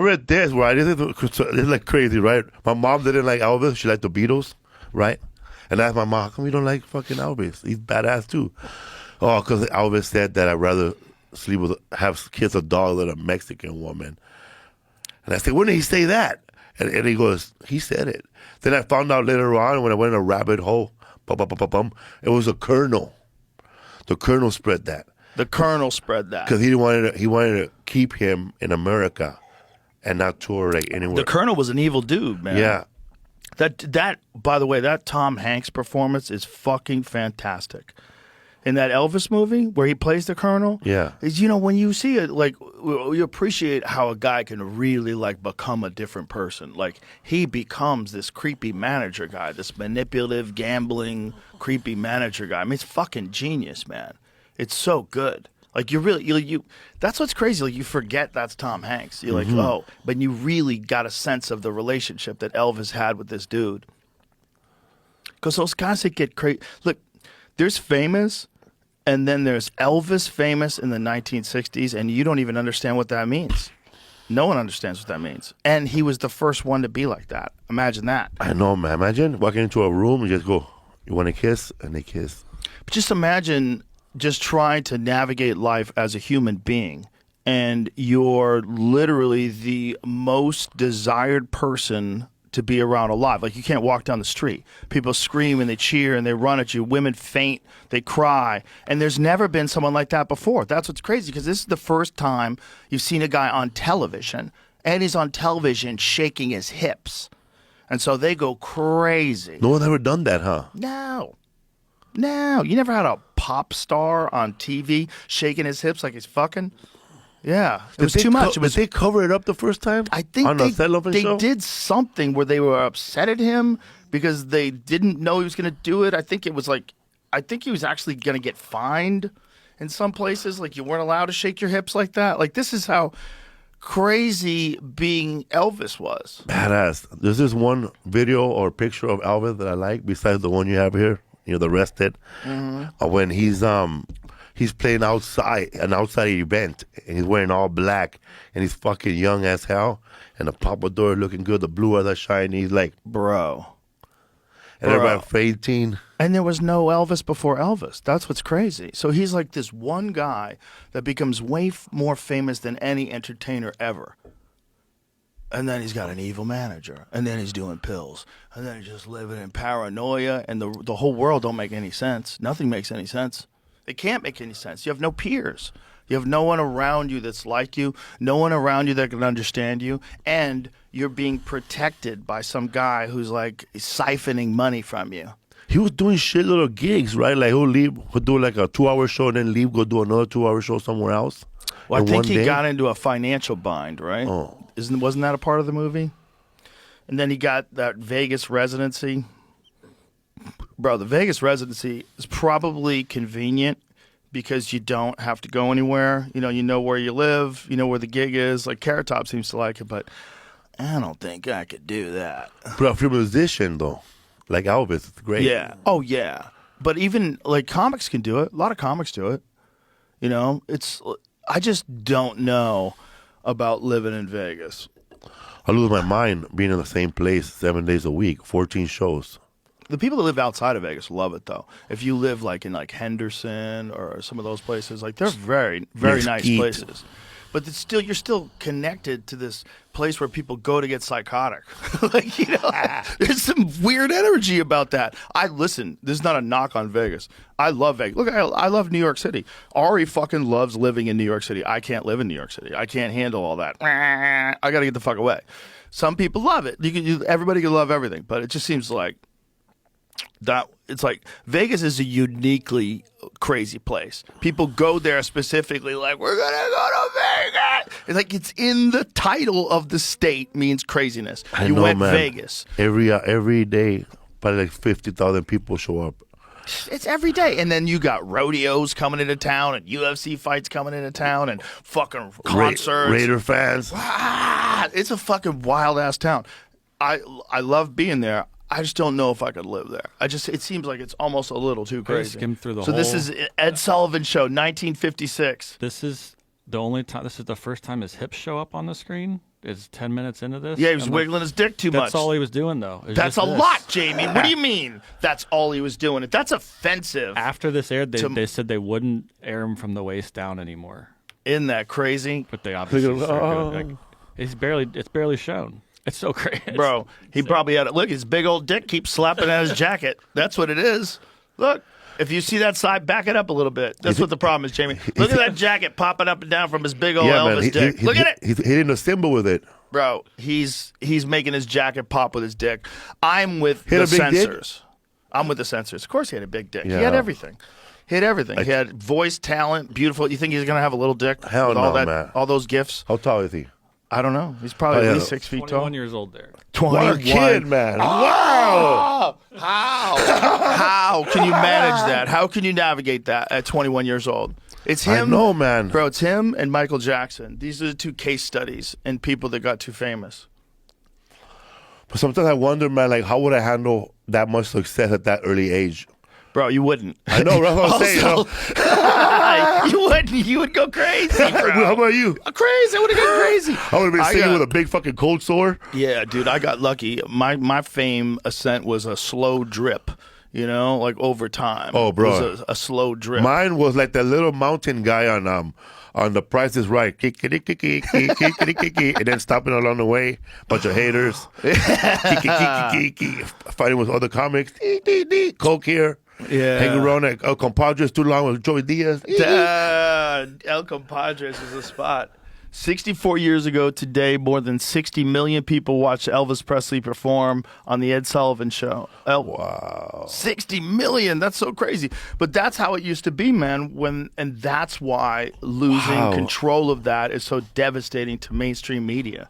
read this, right? This is like crazy, right? My mom didn't like Elvis. She liked the Beatles, right? And I asked my mom, how come you don't like fucking Elvis? He's badass too. Oh, because Elvis said that I'd rather have kiss a dog than a Mexican woman. And I said, when did he say that? And he goes, he said it. Then I found out later on when I went in a rabbit hole, it was a colonel. The colonel spread that. The colonel spread that. Because he wanted to keep him in America and not tour like anywhere. The colonel was an evil dude, man. Yeah. That by the way, that Tom Hanks performance is fucking fantastic. In that Elvis movie where he plays the colonel, yeah, is, you know, when you see it, like, you appreciate how a guy can really like become a different person. Like, he becomes this creepy manager guy, this manipulative, gambling, creepy manager guy. I mean, it's fucking genius, man. It's so good. Like, you that's what's crazy. Like, you forget that's Tom Hanks. You're like, oh, but you really got a sense of the relationship that Elvis had with this dude. Because those guys that get crazy. Look, there's famous, and then there's Elvis famous in the 1960s, and you don't even understand what that means. No one understands what that means. And he was the first one to be like that. Imagine that. I know, man. Imagine walking into a room and just go, you want to kiss? And they kiss. But just imagine just trying to navigate life as a human being, and you're literally the most desired person to be around alive. Like, you can't walk down the street. People scream and they cheer and they run at you. Women faint, they cry. And there's never been someone like that before. That's what's crazy, because this is the first time you've seen a guy on television, and he's on television shaking his hips. And so they go crazy. No one ever done that, huh? No. You never had a pop star on TV shaking his hips like he's fucking? Yeah, it was too much. Did they cover it up the first time? I think on they show? did something where they were upset at him because they didn't know he was going to do it. I think he was actually going to get fined in some places. Like, you weren't allowed to shake your hips like that. Like, this is how crazy being Elvis was. Badass. There's this one video or picture of Elvis that I like besides the one you have here. You know, the Arrested. When he's playing outside, an outside event, and he's wearing all black, and he's fucking young as hell, and the pompadour looking good, the blue eyes are shiny. He's like, bro. And everybody fainting. And there was no Elvis before Elvis. That's what's crazy. So he's like this one guy that becomes way more famous than any entertainer ever. And then he's got an evil manager. And then he's doing pills. And then he's just living in paranoia. And the whole world don't make any sense. Nothing makes any sense. It can't make any sense. You have no peers. You have no one around you that's like you. No one around you that can understand you. And you're being protected by some guy who's like siphoning money from you. He was doing shit little gigs, right? Like, he'll do like a 2-hour show and then leave, go do another 2-hour show somewhere else. Well, I think he got into a financial bind, right? Oh. Wasn't that a part of the movie? And then he got that Vegas residency. Bro, the Vegas residency is probably convenient because you don't have to go anywhere. You know where you live. You know where the gig is. Like, Carrot Top seems to like it, but I don't think I could do that. But if you're a musician, though, like Elvis, it's great. Yeah. Oh, yeah. But even, like, comics can do it. A lot of comics do it. You know, I just don't know about living in Vegas. I lose my mind being in the same place 7 days a week, 14 shows. The people that live outside of Vegas love it, though. If you live like in like Henderson or some of those places, like, they're very, very nice places. But it's still, you're still connected to this place where people go to get psychotic. Like, you know, there's some weird energy about that. Listen, this is not a knock on Vegas. I love Vegas. Look, I love New York City. Ari fucking loves living in New York City. I can't live in New York City. I can't handle all that. I got to get the fuck away. Some people love it. Everybody can love everything, but it just seems like that it's like Vegas is a uniquely crazy place. People go there specifically like, we're gonna go to Vegas. It's like, it's in the title of the state means craziness. You went Vegas. Every day, probably like 50,000 people show up. It's every day. And then you got rodeos coming into town and UFC fights coming into town and fucking concerts. Raider fans. It's a fucking wild ass town. I love being there. I just don't know if I could live there. It seems like it's almost a little too crazy. Skimmed through the so whole... this is Ed Sullivan Show, 1956. This is the only time. This is the first time his hips show up on the screen. is 10 minutes into this. Yeah, he was I'm wiggling his dick too much. That's all he was doing, though. That's a lot, Jamie. What do you mean? That's all he was doing. That's offensive. After this aired, they said they wouldn't air him from the waist down anymore. Isn't that crazy? But they obviously started it's barely shown. It's so crazy. Bro, he probably had it. Look, his big old dick keeps slapping at his jacket. That's what it is. Look. If you see that side, back it up a little bit. That's what the problem is, Jamie. Look at that jacket popping up and down from his big old Elvis dick. Look at it. He's hitting the symbol with it. Bro, he's making his jacket pop with his dick. I'm with the censors. I'm with the censors. Of course he had a big dick. Yeah. He had everything. He had voice, talent, beautiful. You think he's going to have a little dick? Hell with no, man. All those gifts? How tall is he? I don't know. He's probably at least 6 feet tall. 21 years old there. 21. What a kid, man. Wow. How can you manage that? How can you navigate that at 21 years old? It's him. I know, man. Bro, it's him and Michael Jackson. These are the two case studies in people that got too famous. But sometimes I wonder, man, like, how would I handle that much success at that early age? Bro, you wouldn't. I know, that's what I'm saying. You wouldn't. You would go crazy, bro. How about you? Crazy. I would have gone crazy. I would have been singing with a big fucking cold sore. Yeah, dude, I got lucky. My fame ascent was a slow drip, like over time. Oh, bro. It was a slow drip. Mine was like that little mountain guy on The Price is Right. And then stopping along the way. Bunch of haters. Fighting with other comics. Coke here. Yeah. Hanging around at El Compadres too long with Joey Diaz. El Compadres is a spot. 64 years ago today, more than 60 million people watched Elvis Presley perform on the Ed Sullivan Show. Wow. 60 million. That's so crazy. But that's how it used to be, man. And that's why losing control of that is so devastating to mainstream media.